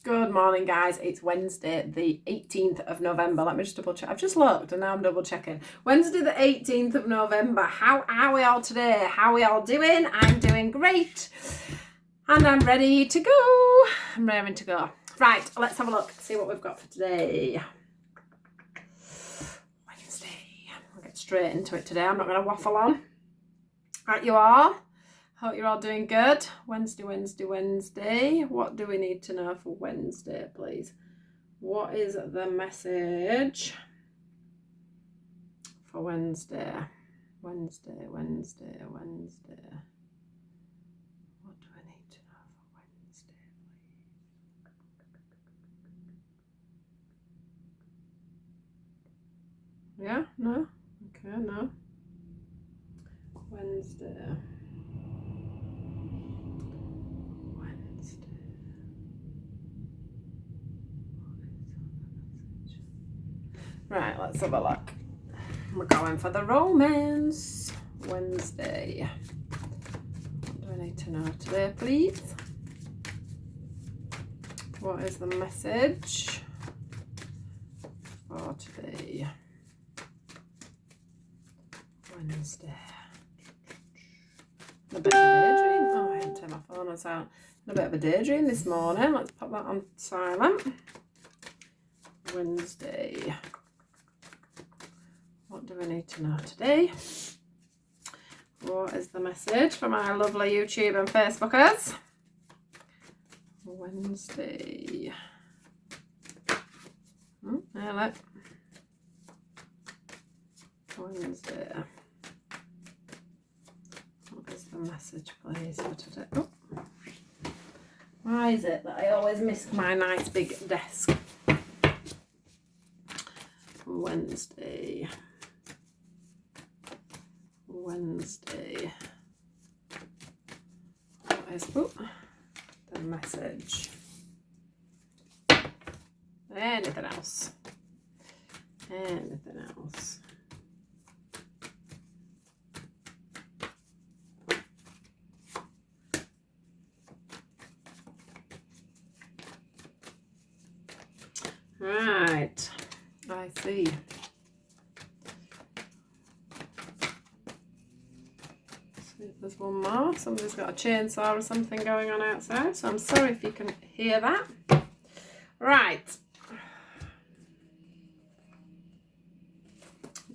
Good morning, guys. It's Wednesday, the 18th of November. Let me just double check. I've just looked and now I'm double checking. Wednesday, the 18th of November. How are we all today? How are we all doing? I'm doing great. And I'm ready to go. I'm raring to go. Right, let's have a look. See what we've got for today. Wednesday. I'll get straight into it today. I'm not going to waffle on. Aren't you all? Hope you're all doing good. Wednesday. What do we need to know for Wednesday, please? What is the message for Wednesday? Wednesday. What do I need to know for Wednesday, please? Yeah? No? Okay, no. Wednesday. Right, let's have a look. We're going for the romance. Wednesday. What do I need to know today, please? What is the message for today? Wednesday. A bit of a daydream. Oh, I didn't turn my phone on silent. A bit of a daydream this morning. Let's pop that on silent. Wednesday. What do we need to know today? What is the message for my lovely YouTube and Facebookers? Wednesday. Nearly. Wednesday. What is the message, please, for today? Oh. Why is it that I always miss my nice big desk? Wednesday. What is the message? Anything else? Right, I see. There's one more. Somebody's got a chainsaw or something going on outside, so I'm sorry if you can hear that. Right.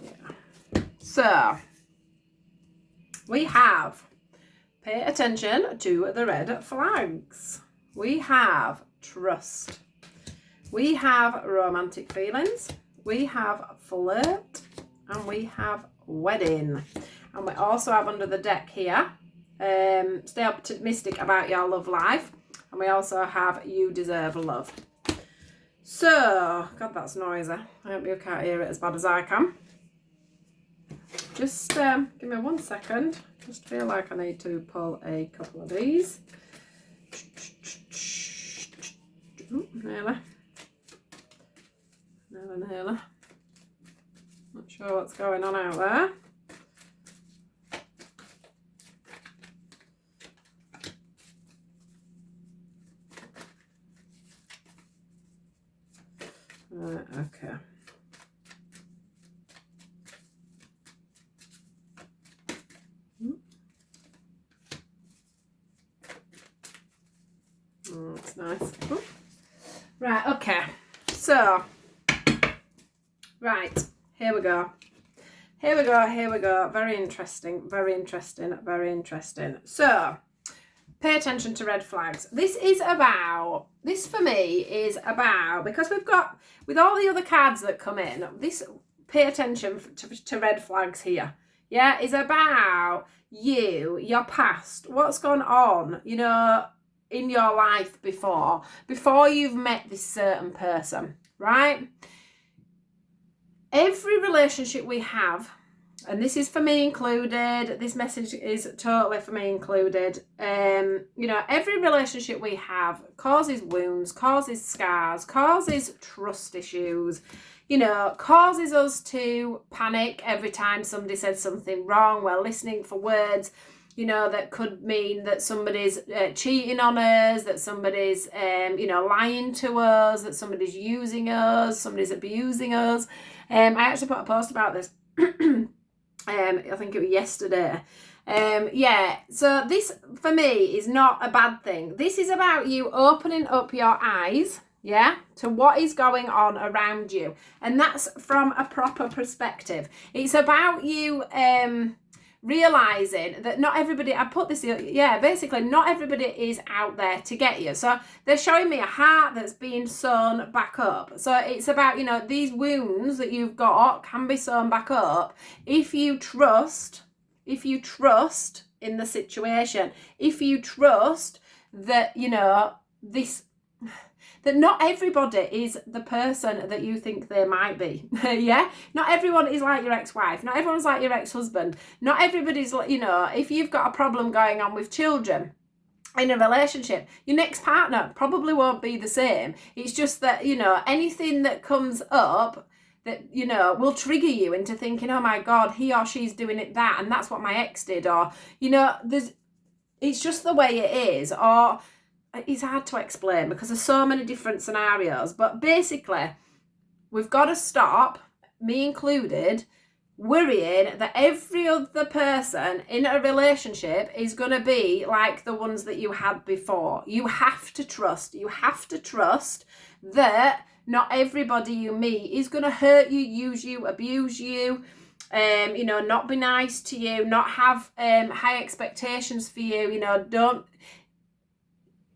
Yeah. So, we have pay attention to the red flags. We have trust. We have romantic feelings. We have flirt. And we have wedding. And we also have under the deck here, stay optimistic about your love life. And we also have you deserve love. So, God, that's noisy. I hope you can't hear it as bad as I can. Just give me 1 second. Just feel like I need to pull a couple of these. Ooh, nearly. Not sure what's going on out there. Okay. Oh, that's nice. Ooh. Right, okay. So, right, here we go. Very interesting. So, pay attention to red flags. This for me is about, because we've got, with all the other cards that come in, this pay attention to red flags here. Yeah, is about you, your past, what's gone on, in your life before you've met this certain person, right? Every relationship we have, and this is for me included, this message is totally for me included, every relationship we have causes wounds, causes scars, causes trust issues, causes us to panic every time somebody says something wrong. We're listening for words that could mean that somebody's cheating on us, that somebody's, lying to us, that somebody's using us, somebody's abusing us. I actually put a post about this, I think it was yesterday. So this, for me, is not a bad thing. This is about you opening up your eyes, to what is going on around you. And that's from a proper perspective. It's about you realizing that not everybody, I put this, basically not everybody is out there to get you. So they're showing me a heart that's being sewn back up. So it's about, these wounds that you've got can be sewn back up if you trust in the situation, if you trust that, that not everybody is the person that you think they might be. Not everyone is like your ex-wife. Not everyone's like your ex-husband. Not everybody's like, if you've got a problem going on with children in a relationship, your next partner probably won't be the same. It's just that, anything that comes up that, will trigger you into thinking, oh my God, he or she's doing it that, and that's what my ex did, or, it's just the way it is, or it's hard to explain because there's so many different scenarios. But basically, we've got to stop, me included, worrying that every other person in a relationship is going to be like the ones that you had before. You have to trust that not everybody you meet is going to hurt you, use you, abuse you, not be nice to you, not have high expectations for you,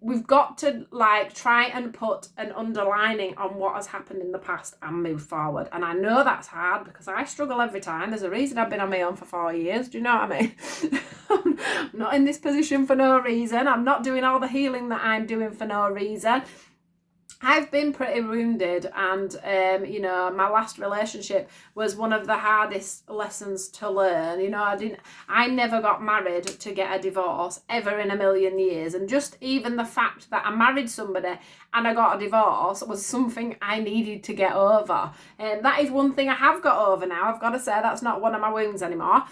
we've got to try and put an underlining on what has happened in the past and move forward. And I know that's hard because I struggle every time. There's a reason I've been on my own for 4 years. Do you know what I mean? I'm not in this position for no reason. I'm not doing all the healing that I'm doing for no reason. I've been pretty wounded, and my last relationship was one of the hardest lessons to learn. I never got married to get a divorce ever in a million years, and just even the fact that I married somebody and I got a divorce was something I needed to get over. And that is one thing I have got over now. I've got to say that's not one of my wounds anymore.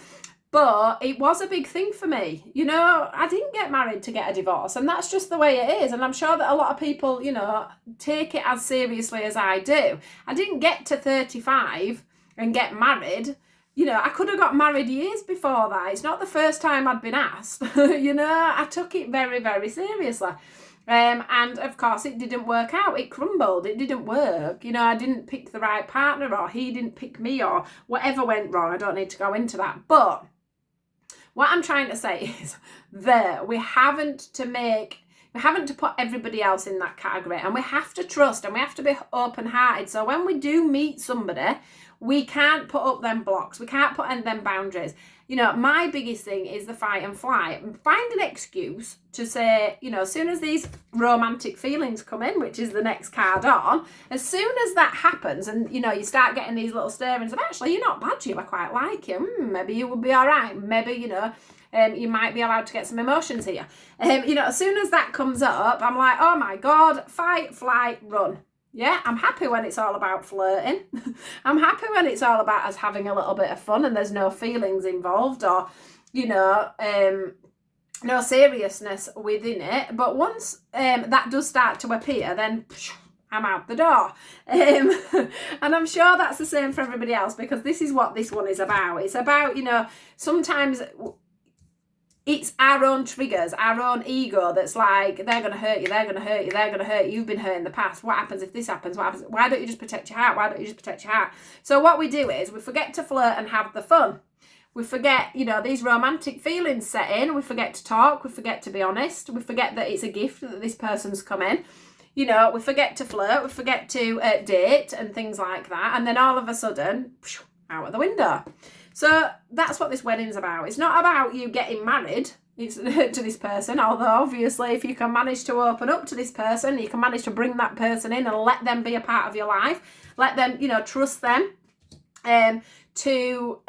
But it was a big thing for me. I didn't get married to get a divorce, and that's just the way it is. And I'm sure that a lot of people, take it as seriously as I do. I didn't get to 35 and get married. I could have got married years before that. It's not the first time I'd been asked. I took it very, very seriously. And of course it didn't work out. It crumbled. It didn't work. I didn't pick the right partner, or he didn't pick me, or whatever went wrong. I don't need to go into that. But what I'm trying to say is that we haven't to put everybody else in that category, and we have to trust, and we have to be open-hearted. So when we do meet somebody, we can't put up them blocks. We can't put in them boundaries. My biggest thing is the fight and flight. Find an excuse to say, as soon as these romantic feelings come in, which is the next card on, as soon as that happens and, you start getting these little stirrings of, actually, you're not bad, you, I quite like you. Maybe you would be all right. Maybe, you might be allowed to get some emotions here. As soon as that comes up, I'm like, oh my God, fight, flight, run. Yeah, I'm happy when it's all about flirting. I'm happy when it's all about us having a little bit of fun and there's no feelings involved, or, no seriousness within it. But once that does start to appear, then I'm out the door. And I'm sure that's the same for everybody else, because this is what this one is about. It's about, sometimes it's our own triggers, our own ego that's like, they're going to hurt you, they're going to hurt you, they're going to hurt you, you've been hurt in the past. What happens if this happens? What happens? Why don't you just protect your heart? Why don't you just protect your heart? So what we do is we forget to flirt and have the fun. We forget, these romantic feelings set in. We forget to talk. We forget to be honest. We forget that it's a gift that this person's come in. We forget to flirt. We forget to date and things like that. And then all of a sudden, out of the window. So that's what this wedding's about. It's not about you getting married to this person, although obviously if you can manage to open up to this person, you can manage to bring that person in and let them be a part of your life, let them, trust them, to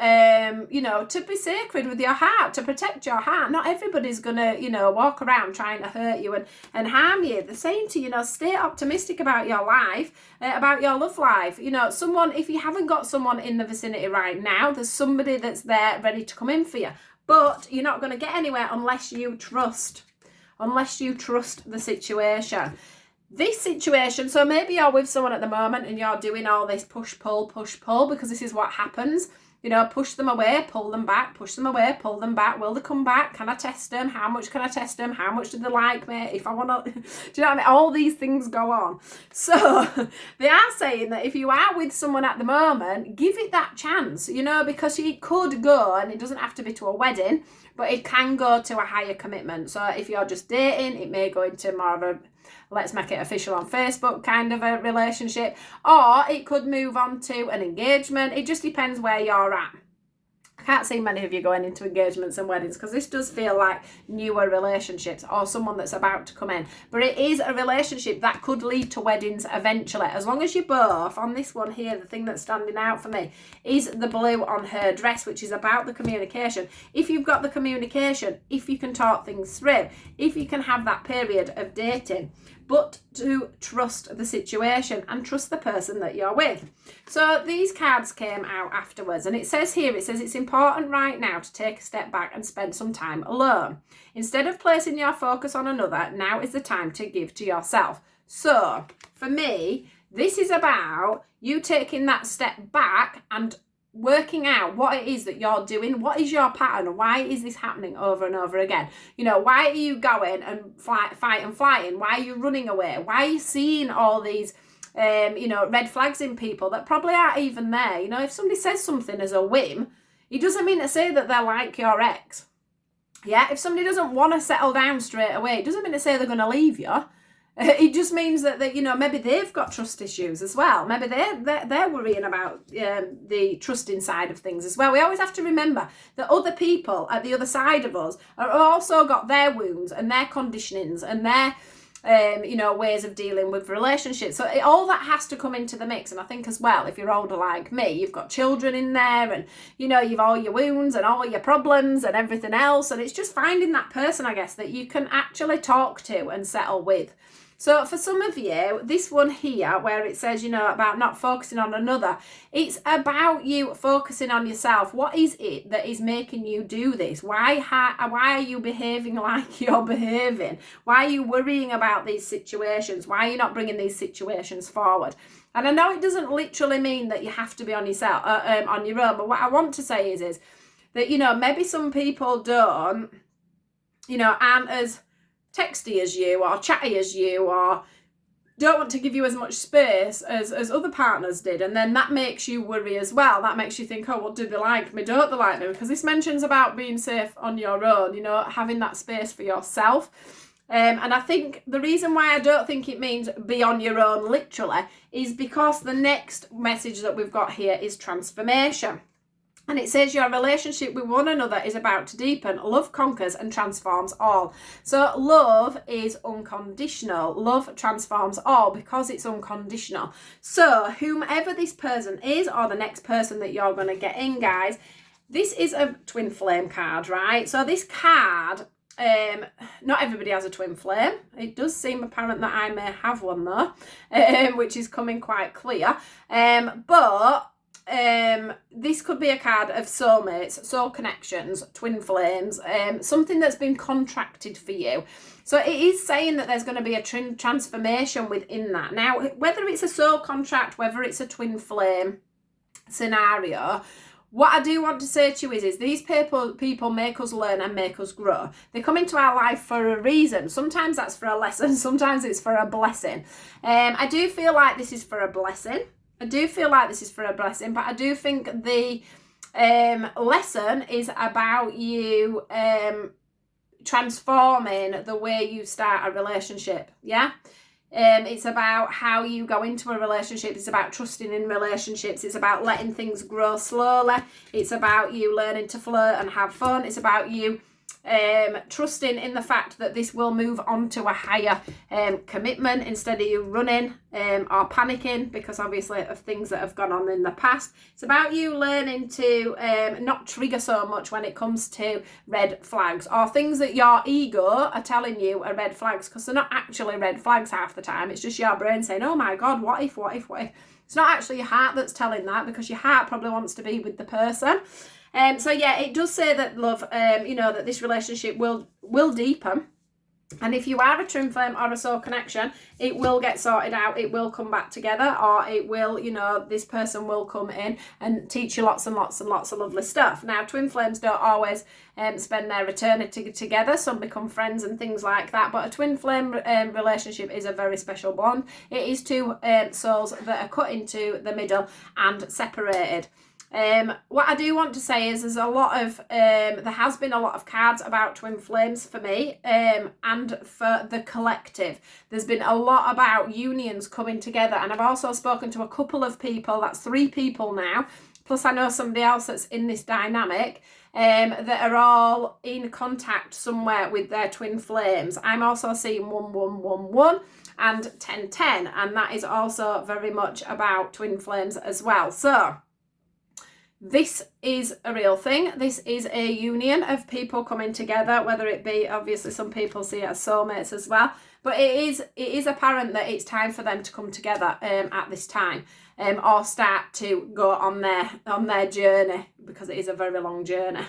be sacred with your heart, to protect your heart. Not everybody's gonna, walk around trying to hurt you and harm you. The same to, stay optimistic about your life, about your love life. Someone, if you haven't got someone in the vicinity right now, there's somebody that's there ready to come in for you. But you're not going to get anywhere unless you trust the situation. This situation, so maybe you're with someone at the moment and you're doing all this push, pull, because this is what happens. You know, push them away, pull them back, push them away, pull them back. Will they come back? Can I test them? How much can I test them? How much do they like me? If I want to, do you know what I mean? All these things go on. So they are saying that if you are with someone at the moment, give it that chance, you know, because it could go, and it doesn't have to be to a wedding, but it can go to a higher commitment. So if you're just dating, it may go into more of a let's make it official on Facebook kind of a relationship, or it could move on to an engagement. It just depends where you're at. I can't see many of you going into engagements and weddings because this does feel like newer relationships or someone that's about to come in. But it is a relationship that could lead to weddings eventually. As long as you both, on this one here, the thing that's standing out for me is the blue on her dress, which is about the communication. If you've got the communication, if you can talk things through, if you can have that period of dating, but to trust the situation and trust the person that you're with. So these cards came out afterwards, and it says here, it's important right now to take a step back and spend some time alone. Instead of placing your focus on another, now is the time to give to yourself. So for me, this is about you taking that step back and working out what it is that you're doing. What is your pattern? Why is this happening over and over again? You know, why are you going and flying? Why are you running away? Why are you seeing all these red flags in people that probably aren't even there? You know, if somebody says something as a whim, it doesn't mean to say that they're like your ex. Yeah, if somebody doesn't want to settle down straight away, it doesn't mean to say they're going to leave you. It just means that you know, maybe they've got trust issues as well. Maybe they're worrying about the trusting side of things as well. We always have to remember that other people at the other side of us are also got their wounds and their conditionings and their ways of dealing with relationships. So all that has to come into the mix. And I think as well, if you're older like me, you've got children in there, and you know, you've all your wounds and all your problems and everything else. And it's just finding that person, I guess, that you can actually talk to and settle with. So for some of you, this one here, where it says, you know, about not focusing on another, it's about you focusing on yourself. What is it that is making you do this? Why are you behaving like you're behaving? Why are you worrying about these situations? Why are you not bringing these situations forward? And I know it doesn't literally mean that you have to be on yourself, on your own, but what I want to say is that, you know, maybe some people aren't as texty as you or chatty as you, or don't want to give you as much space as other partners did, and then that makes you worry as well. That makes you think, oh, well, do they like me, don't they like me? Because this mentions about being safe on your own, you know, having that space for yourself. And I think the reason why I don't think it means be on your own literally is because the next message that we've got here is transformation. And it says your relationship with one another is about to deepen. Love conquers and transforms all. So love is unconditional. Love transforms all because it's unconditional. So whomever this person is, or the next person that you're going to get in, guys, this is a twin flame card, right? So this card, not everybody has a twin flame. It does seem apparent that I may have one though, which is coming quite clear. But this could be a card of soulmates, soul connections, twin flames, something that's been contracted for you. So it is saying that there's going to be a transformation within that. Now, whether it's a soul contract, whether it's a twin flame scenario, what I do want to say to you is these people make us learn and make us grow. They come into our life for a reason. Sometimes that's for a lesson, sometimes it's for a blessing. I do feel like this is for a blessing. but I do think the lesson is about you transforming the way you start a relationship, yeah? It's about how you go into a relationship. It's about trusting in relationships. It's about letting things grow slowly. It's about you learning to flirt and have fun. It's about you trusting in the fact that this will move on to a higher commitment instead of you running or panicking because obviously of things that have gone on in the past. It's about you learning to not trigger so much when it comes to red flags or things that your ego are telling you are red flags, because they're not actually red flags half the time. It's just your brain saying, oh my God, what if? It's not actually your heart that's telling that, because your heart probably wants to be with the person. So yeah, it does say that love, you know, that this relationship will deepen. And if you are a twin flame or a soul connection, it will get sorted out. It will come back together, or it will, you know, this person will come in and teach you lots and lots and lots of lovely stuff. Now, twin flames don't always spend their eternity together. Some become friends and things like that. But a twin flame relationship is a very special bond. It is two souls that are cut into the middle and separated. What I do want to say is there's a lot of there has been a lot of cards about twin flames for me, and for the collective. There's been a lot about unions coming together, and I've also spoken to a couple of people, that's 3 people now, plus I know somebody else that's in this dynamic, that are all in contact somewhere with their twin flames. I'm also seeing 1111 and 1010, and that is also very much about twin flames as well. So this is a real thing. This is a union of people coming together, whether it be, obviously some people see it as soulmates as well, but it is apparent that it's time for them to come together at this time, or start to go on their journey, because it is a very long journey.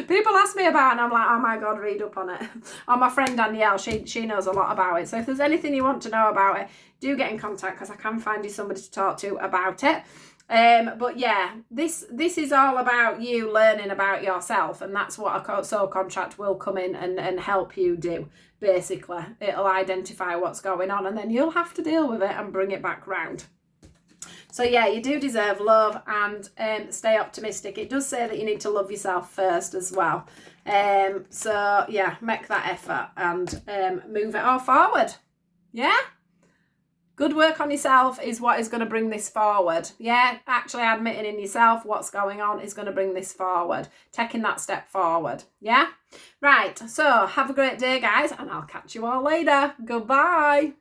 People ask me about it and I'm like, oh my God, read up on it. Or my friend Danielle, she knows a lot about it. So if there's anything you want to know about it, do get in contact, because I can find you somebody to talk to about it. But yeah, this is all about you learning about yourself, and that's what a soul contract will come in and help you do. Basically, it'll identify what's going on, and then you'll have to deal with it and bring it back round. So yeah, you do deserve love, and stay optimistic. It does say that you need to love yourself first as well. So yeah, make that effort and move it all forward. Yeah? Good work on yourself is what is going to bring this forward. Yeah, actually admitting in yourself what's going on is going to bring this forward. Taking that step forward. Yeah? Right, so have a great day, guys, and I'll catch you all later. Goodbye.